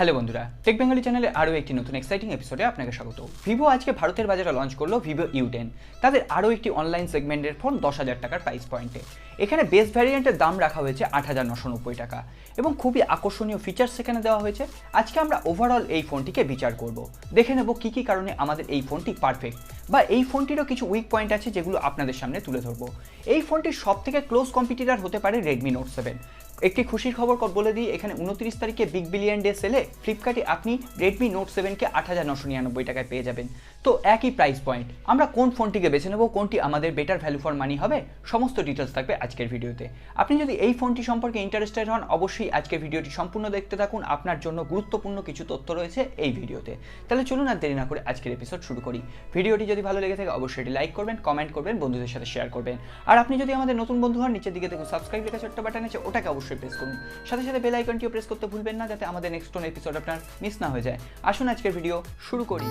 Hello বন্ধুরা, take Bengali চ্যানেলে আরও একটি নতুন এক্সাইটিং এপিসোডে আপনাকে স্বাগত। ভিভো আজকে ভারতের বাজারে লঞ্চ করলো ভিভো U10। তাদের আরও একটি অনলাইন সেগমেন্টের ফোন 10,000 টাকার প্রাইস পয়েন্টে। এখানে বেস ভ্যারিয়েন্টের দাম রাখা হয়েছে 8,990 টাকা এবং খুবই আকর্ষণীয় ফিচার্স সেখানে দেওয়া হয়েছে। আজকে আমরা ওভারঅল এই ফোনটিকে বিচার করব, দেখে নেব কী কী কারণে আমাদের এই ফোনটি পারফেক্ট, বা এই ফোনটিরও কিছু উইক পয়েন্ট আছে যেগুলো আপনাদের সামনে তুলে ধরবো। এই ফোনটির সব থেকে ক্লোজ কম্পিটিটর হতে পারে Redmi Note 7। একটি খুশির খবর বলে দিই, এখানে 29 তারিখে বিগ বিলিয়ন ডে সেলে ফ্লিপকার্টে আপনি Redmi Note 7কে 8,999 টাকায় পেয়ে যাবেন। তো একই প্রাইস পয়েন্ট, আমরা কোন ফোনটিকে বেছে নেব, কোনটি আমাদের বেটার ভ্যালু ফর মানি হবে, সমস্ত ডিটেলস থাকবে আজকের ভিডিওতে। আপনি যদি এই ফোনটি সম্পর্কে ইন্টারেস্টেড হন, অবশ্যই আজকের ভিডিওটি সম্পূর্ণ দেখতে থাকুন। আপনার জন্য গুরুত্বপূর্ণ কিছু তথ্য রয়েছে এই ভিডিওতে। তাহলে চলুন আর দেরি না করে আজকের এপিসোড শুরু করি। ভিডিওটি যদি ভালো লেগে থাকে অবশ্যই এটি লাইক করবেন, কমেন্ট করবেন, বন্ধুদের সাথে শেয়ার করবেন। আর আপনি যদি আমাদের নতুন বন্ধু হন, নিচের দিকে দেখুন সাবস্ক্রাইব লেখা ছোট্ট বাটন আছে, ওটাকে অবশ্যই প্রেস করুন। সাথে সাথে বেল আইকনটিও প্রেস করতে ভুলবেন না, যাতে আমাদের নেক্সট কোন এপিসোড আপনার মিস না হয়ে যায়। আসুন আজকের ভিডিও শুরু করি।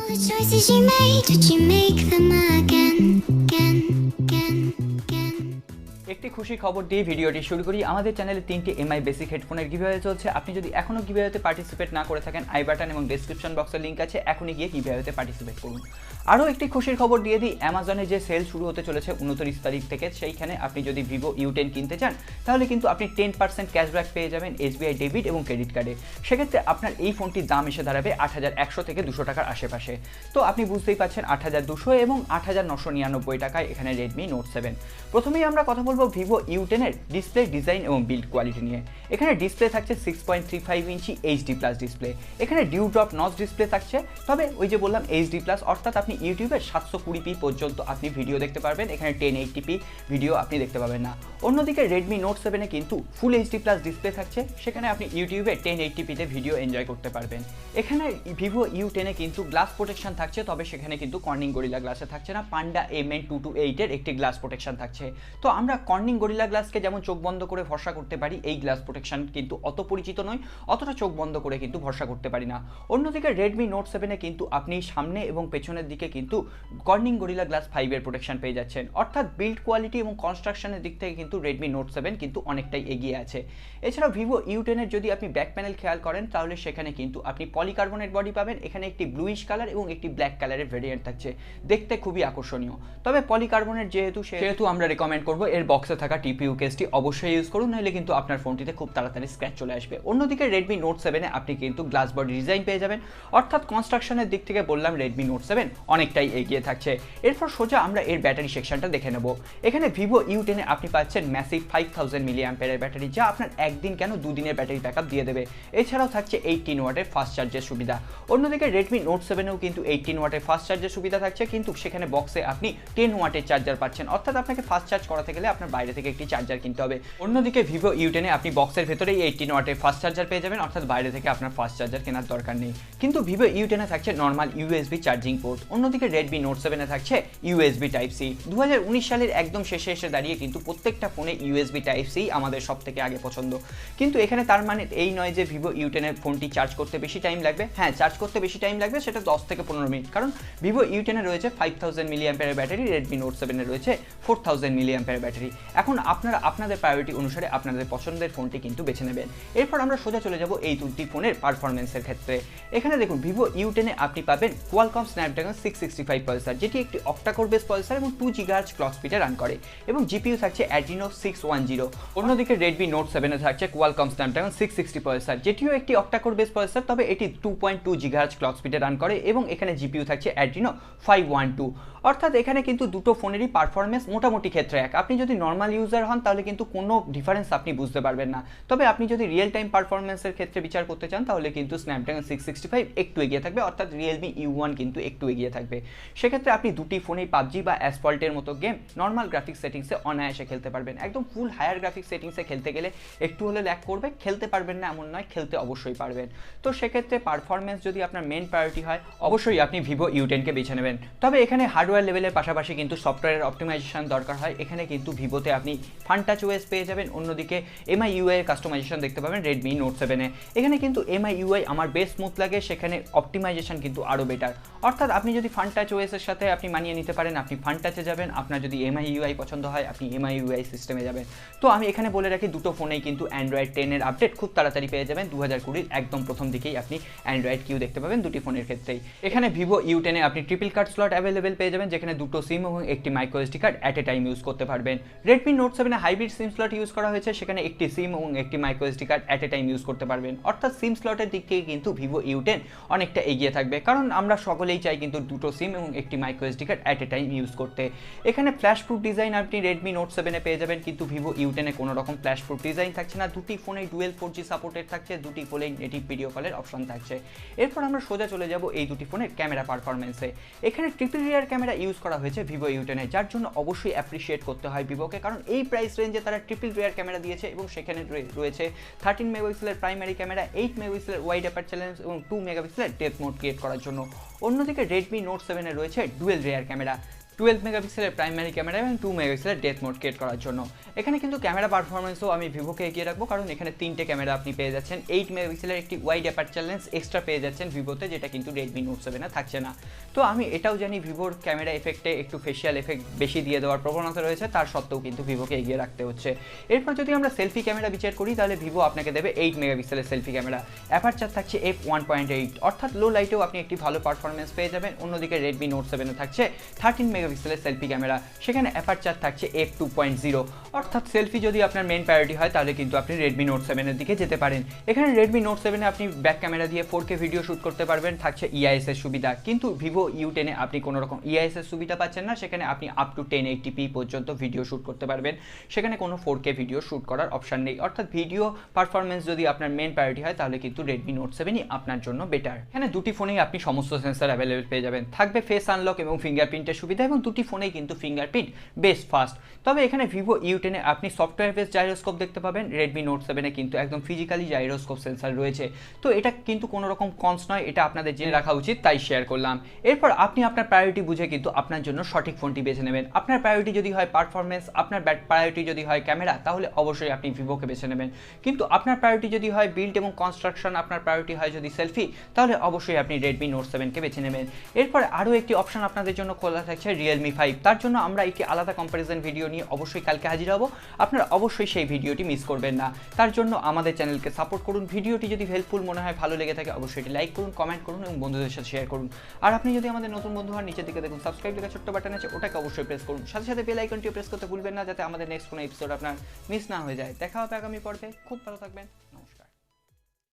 একটি খুশি খবর দিয়ে ভিডিওটি শুরু করি। আমাদের চ্যানেলে 3টি MI বেসিক হেডফোনের গিভঅ্যাওয়ে চলছে। আপনি যদি এখনও গিভঅ্যাওয়েতে পার্টিসিপেট না করে থাকেন, আই বাটন এবং ডেসক্রিপশন বক্সের লিঙ্ক আছে, এখনই গিয়ে গিভঅ্যাওয়েতে পার্টিসিপেট করুন। আরও একটি খুশির খবর দিয়ে দিই, অ্যামাজনে যে সেল শুরু হতে চলেছে 29 তারিখ থেকে, সেইখানে আপনি যদি ভিভো U10 কিনতে চান তাহলে কিন্তু আপনি 10% ক্যাশব্যাক পেয়ে যাবেন SBI ডেবিট এবং ক্রেডিট কার্ডে। সেক্ষেত্রে আপনার এই ফোনটির দাম এসে দাঁড়াবে 8,100 থেকে 200 টাকার আশেপাশে। তো আপনি বুঝতেই পারছেন 8,200 এবং 8,999 টাকায় এখানে Redmi Note 7। প্রথমেই আমরা কথা বলবো ভিভো U10 এর ডিসপ্লে ডিজাইন এবং বিল্ড কোয়ালিটি নিয়ে। এখানে ডিসপ্লে থাকছে 6.35 ইঞ্চি HD+ ডিসপ্লে। এখানে ডিউ ড্রপ নচ ডিসপ্লে থাকছে, তবে ওই যে বললাম HD+, অর্থাৎ আপনি ইউটিউবে 720p পর্যন্ত আপনি ভিডিও দেখতে পারবেন। এখানে 1080p ভিডিও আপনি দেখতে পাবেন না। অন্যদিকে Redmi Note 7 এ কিন্তু ফুল HD+ ডিসপ্লে থাকছে, সেখানে আপনি ইউটিউবে 1080pতে ভিডিও এনজয় করতে পারবেন। এখানে ভিভো U10 এ কিন্তু গ্লাস প্রোটেকশন থাকছে, তবে সেখানে কিন্তু কর্নিং গরিলা গ্লাসে থাকছে না, পান্ডা MN228 এর একটি গ্লাস প্রোটেকশন থাকছে। তো আমরা কর্নিং গরিলা গ্লাসকে যেমন চোখ বন্ধ করে ভরসা করতে পারি, এই গ্লাস প্রোটেকশন কিন্তু অত পরিচিত নয়, অতটা চোখ বন্ধ করে কিন্তু ভরসা করতে পারি না। অন্যদিকে Redmi Note 7 এ কিন্তু আপনি সামনে এবং পেছনের দিকে কিন্তু কর্নিং গরিলা গ্লাস 5 এর প্রোটেকশন পেয়ে যাচ্ছেন, অর্থাৎ বিল্ড কোয়ালিটি এবং কনস্ট্রাকশনের দিক থেকে কিন্তু Redmi Note 7 কিন্তু অনেকটাই এগিয়ে আছে। এছাড়াও ভিভো U10 এর যদি আপনি ব্যাক প্যানেল খেয়াল করেন, তাহলে সেখানে কিন্তু আপনি পলিকার্বনেট বডি পাবেন। এখানে একটি ব্লুইশ কালার এবং একটি ব্ল্যাক কালারের ভেরিয়েন্ট থাকছে, দেখতে খুবই আকর্ষণীয়। তবে পলিকার্বনেট যেহেতু আমরা রেকমেন্ড করবো এর বক্সে থাকা TPU কেসটি অবশ্যই ইউজ করুন, নাহলে কিন্তু আপনার ফোনটিতে খুব তাড়াতাড়ি স্ক্র্যাচ চলে আসবে। অন্যদিকে Redmi Note 7 এ আপনি কিন্তু গ্লাস বডি ডিজাইন পেয়ে যাবেন, অর্থাৎ কনস্ট্রাকশনের দিক থেকে বললাম Redmi Note 7 অনেকটাই এগিয়ে থাকছে। এরপর সোজা আমরা এর ব্যাটারি সেকশনটা দেখে নেব। এখানে ভিভো U10 এ আপনি পাচ্ছেন ম্যাসিভ 5000 mAh এর ব্যাটারি, যা আপনার একদিন কেন দুদিনের ব্যাটারি ব্যাকআপ দিয়ে দেবে। এছাড়াও থাকছে 18 ওয়াটের ফাস্ট চার্জের সুবিধা। অন্যদিকে Redmi Note 7 এও কিন্তু 18 ওয়াটের ফাস্ট চার্জের সুবিধা থাকছে, কিন্তু সেখানে বক্সে আপনি 10 ওয়াটের চার্জার পাচ্ছেন, অর্থাৎ আপনাকে ফাস্ট চার্জ করাতে গেলে আপনার বাইরে থেকে একটি চার্জার কিনতে হবে। অন্যদিকে ভিভো U10 এ আপনি বক্সের ভেতরেই 18 ওয়াটের ফাস্ট চার্জার পেয়ে যাবেন, অর্থাৎ বাইরে থেকে আপনার ফাস্ট চার্জার কেনার দরকার নেই। কিন্তু ভিভো U10 এ থাকছে নর্মাল USB চার্জিং পোর্ট। অন্যদিকে Redmi Note 7 এ থাকছে USB Type C। 2019 সালের একদম শেষে এসে দাঁড়িয়ে কিন্তু প্রত্যেকটা ফোনে USB Type C আমাদের সব থেকে আগে পছন্দ। কিন্তু এখানে তার মানে এই নয় যে ভিভো U10 এর ফোনটি চার্জ করতে বেশি টাইম লাগবে। হ্যাঁ, চার্জ করতে বেশি টাইম লাগবে, সেটা 10 থেকে 15 মিনিট, কারণ ভিভো U10 এ রয়েছে 5000 mAh এর ব্যাটারি, Redmi Note 7 এ রয়েছে 4000 mAh এর ব্যাটারি। এখন আপনারা আপনাদের প্রায়োরিটি অনুসারে আপনাদের পছন্দের ফোনটি কিন্তু বেছে নেবেন। এরপর আমরা সোজা চলে যাব এই দুটি ফোনের পারফরমেন্সের ক্ষেত্রে। এখানে দেখুন ভিভো U10 এ আপনি পাবেন Qualcomm Snapdragon 665 প্রসেসর, যেটি একটি অক্টা-কোর বেস প্রসেসর এবং 2 GHz ক্লক স্পিডে রান করে, এবং GPU থাকছে Adreno 610। অন্যদিকে Redmi Note 7 এ থাকছে Qualcomm Snapdragon 660 প্রসেসর, যেটিও একটি অক্টা-কোর বেস প্রসেসর, তবে এটি 2.2 GHz ক্লক স্পিডে রান করে, এবং এখানে GPU থাকছে Adreno 512। অর্থাৎ এখানে কিন্তু দুটো ফোনেরই পারফরমেন্স মোটামুটি ক্ষেত্রে এক। আপনি যদি নর্মাল ইউজার হন তাহলে কিন্তু কোনো ডিফারেন্স আপনি বুঝতে পারবেন না, তবে আপনি যদি রিয়েল টাইম পারফরমেন্সের ক্ষেত্রে বিচার করতে চান তাহলে কিন্তু Snapdragon 665 একটু এগিয়ে থাকবে, অর্থাৎ Realme U1 কিন্তু একটু এগিয়ে থাকবে। সেক্ষেত্রে আপনি দুটি ফোনেই PUBG বা অ্যাসফল্টের মতো গেম নর্মাল গ্রাফিক্স সেটিংসে অনায়াসে খেলতে পারবেন। একদম ফুল হায়ার গ্রাফিক্স সেটিংসে খেলতে গেলে একটু হলে ল্যাগ করবে, খেলতে পারবেন না এমন নয়, খেলতে অবশ্যই পারবেন। তো সেক্ষেত্রে পারফরমেন্স যদি আপনার মেন প্রায়োরিটি হয়, অবশ্যই আপনি ভিভো U10 কে বেছে নেবেন। তবে এখানে হার্ডওয়্যার লেভেলের পাশাপাশি কিন্তু সফটওয়্যারের অপটিমাইজেশন দরকার হয়। এখানে কিন্তু ভিভো ভিভোতে আপনি ফান টাচ ওএস পেয়ে যাবেন, অন্যদিকে এমআই ইউআই এর কাস্টমাইজেশন দেখতে পাবেন রেডমি নোট 7-এ। এখানে কিন্তু এমআই ইউআই আমার বেশ স্মুথ লাগে, সেখানে অপটিমাইজেশন কিন্তু আরও বেটার। অর্থাৎ আপনি যদি ফান টাচ ওএস এর সাথে আপনি মানিয়ে নিতে পারেন, আপনি ফান টাচে যাবেন। আপনার যদি এমআই ইউআই পছন্দ হয়, আপনি এমআই ইউআই সিস্টেমে যাবেন। তো আমি এখানে বলে রাখি, দুটো ফোনেই কিন্তু অ্যান্ড্রয়েড 10-এর আপডেট খুব তাড়াতাড়ি পেয়ে যাবেন। 2020 একদম প্রথম দিকেই আপনি অ্যান্ড্রয়েড কিউ দেখতে পাবেন দুটি ফোনের ক্ষেত্রেই। এখানে ভিভো U10-এ আপনি ট্রিপল কার্ড স্লট অ্যাভেলেবেল পেয়ে যাবেন, যেখানে দুটো সিম এবং একটি micro SD card at a time use করতে পারবেন। রেডমি নোট 7-এ হাইব্রিড সিম স্লট ইউজ করা হয়েছে, সেখানে একটি সিম এবং একটি micro SD card at a time use করতে পারবেন। অর্থাৎ সিম স্লটের দিক থেকে কিন্তু ভিভো U10 অনেকটা এগিয়ে থাকবে, কারণ আমরা সকলেই চাই কিন্তু দুটো সিম এবং একটি micro SD card at a time use করতে। এখানে ফ্ল্যাশ প্রুফ ডিজাইন আপনি রেডমি নোট 7-এ পেয়ে যাবেন, কিন্তু ভিভো U10-এ কোনো রকম ফ্ল্যাশ প্রুফ ডিজাইন থাকছে না। দুটি ফোনে ডুয়েল 4G সাপোর্টেড থাকছে, দুটি ফোনেই নেটিভ ভিডিও কলের অপশন থাকছে। এরপর আমরা সোজা চলে যাব এই দুটি ফোনের ক্যামেরা পারফরমেন্সে। এখানে ট্রিপল রিয়ার ক্যামেরা ইউজ করা হয়েছে ভিভো U10-এ, যার জন্য অবশ্যই অ্যাপ্রিসিয়েট করতে হয় ভিভোকে, কারণ এই প্রাইস রেঞ্জে তারা ট্রিপল রিয়ার ক্যামেরা দিয়েছে এবং সেখানে রয়েছে 13 মেগাপিক্সেলের প্রাইমারি ক্যামেরা, 8 মেগাপিক্সেলের ওয়াইড অ্যাপারচার লেন্স এবং 2 মেগাপিক্সেলের ডেপথ মোড ক্রিয়েট করার জন্য। অন্যদিকে রেডমি নোট 7-এ রয়েছে ডুয়েল রিয়ার ক্যামেরা, 12 মেগাপিক্সেলের প্রাইমারি ক্যামেরা এবং 2 মেগাপিক্সেলের ডেপথ মোড ক্রিয়েট করার জন্য। এখানে কিন্তু ক্যামেরা পারফরমেন্সও আমি ভিভোকে এগিয়ে রাখবো, কারণ এখানে 3টে ক্যামেরা আপনি পেয়ে যাচ্ছেন। 8 মেগাপিক্সেলের একটি ওয়াইড অ্যাপারচার লেন্স এক্সট্রা পেয়ে যাচ্ছেন ভিভোতে, যেটা কিন্তু রেডমি নোট 7-এ থাকছে না। তো আমি এটাও জানি ভিভোর ক্যামেরা এফেক্টে একটু ফেশিয়াল এফেক্ট বেশি দিয়ে দেওয়ার প্রবণতা রয়েছে, তার সত্ত্বেও কিন্তু ভিভোকে এগিয়ে রাখতে হচ্ছে। এরপর যদি আমরা সেলফি ক্যামেরা বিচার করি, তাহলে ভিভো আপনাকে দেবে 8 মেগাপিক্সেলের সেলফি ক্যামেরা, অ্যাপারচার থাকছে f1.8, অর্থাৎ লো লাইটেও আপনি একটি ভালো পারফরমেন্স পেয়ে যাবেন। অন্যদিকে রেডমি নোট 7-এ থাকছে 13 মেগাপিক্সেলের সেলফি ক্যামেরা, সেখানে অ্যাপারচার থাকছে f2.0, অর্থাৎ সেলফি যদি আপনার মেন প্রায়োরিটি হয় তাহলে কিন্তু আপনি রেডমি নোট 7-এর দিকে যেতে পারেন। এখানে রেডমি নোট 7-এ আপনি ব্যাক ক্যামেরা দিয়ে 4K ভিডিও শ্যুট করতে পারবেন, থাকছে ইআইএস এর সুবিধা, কিন্তু ভিভো U10-এ আপনি কোনো রকম ইআইএস এর সুবিধা পাচ্ছেন না। সেখানে আপনি আপ টু 1080p পর্যন্ত ভিডিও শ্যুট করতে পারবেন, সেখানে কোনো 4K ভিডিও শ্যুট করার অপশন নেই। অর্থাৎ ভিডিও পারফরমেন্স যদি আপনার মেন প্রায়োরিটি হয় তাহলে কিন্তু রেডমি নোট 7-ই আপনার জন্য বেটার। এখানে দুটি ফোনেই আপনি সমস্ত সেন্সর অ্যাভেলেবেল পেয়ে যাবেন, থাকবে ফেস আনলক এবং ফিঙ্গারপ্রিন্টের সুবিধা, এবং দুটি ফোনেই কিন্তু ফিঙ্গারপ্রিন্ট বেশ ফাস্ট। তবে এখানে ভিভো U10-এ আপনি সফটওয়্যার বেস জাইরোস্কোপ দেখতে পাবেন, রেডমি নোট 7-এ কিন্তু একদম ফিজিক্যালি জাইরোস্কোপ সেন্সর রয়েছে। তো এটা কিন্তু কোনো রকম কনস নয়, এটা আপনাদের জেনে রাখা উচিত, তাই শেয়ার করলাম। এরপর আপনি আপনার প্রায়োরিটি বুঝে কিন্তু আপনার জন্য সঠিক ফোনটি বেছে নেবেন। আপনার প্রায়োরিটি যদি হয় পারফরমেন্স, আপনার প্রায়োরিটি যদি হয় ক্যামেরা, তাহলে অবশ্যই আপনি ভিভোকে বেছে নেবেন। কিন্তু আপনার প্রায়োরিটি যদি হয় বিল্ড এবং কনস্ট্রাকশন, আপনার প্রায়োরিটি হয় যদি সেলফি, তাহলে অবশ্যই আপনি রেডমি নোট 7-কে বেছে নেবেন। এরপর আরও একটি অপশন আপনাদের জন্য খোলা থাকছে রিয়েলমি 5, তার জন্য আমরা একটি আলাদা কম্প্যারিজন ভিডিও নিয়ে অবশ্যই কালকে হাজির হব। আপনারা অবশ্যই সেই ভিডিওটি মিস করবেন না। তার জন্য আমাদের চ্যানেলকে সাপোর্ট করুন। ভিডিওটি যদি হেল্পফুল মনে হয়, ভালো লেগে থাকে, অবশ্যই এটি লাইক করুন, কমেন্ট করুন এবং বন্ধুদের সাথে শেয়ার করুন। আর আপনি যদি আমাদের নতুন বন্ধু হন, নিচের দিকে দেখুন সাবস্ক্রাইব লেখা ছোট্ট বাটন আছে, ওটাকে অবশ্যই প্রেস করুন। সাথে সাথে বেল আইকনটিও প্রেস করতে ভুলবেন না, যাতে আমাদের নেক্সট কোনো এপিসোড আপনার মিস না হয়ে যায়। দেখা হবে আগামী পর্বে, খুব ভালো থাকবেন।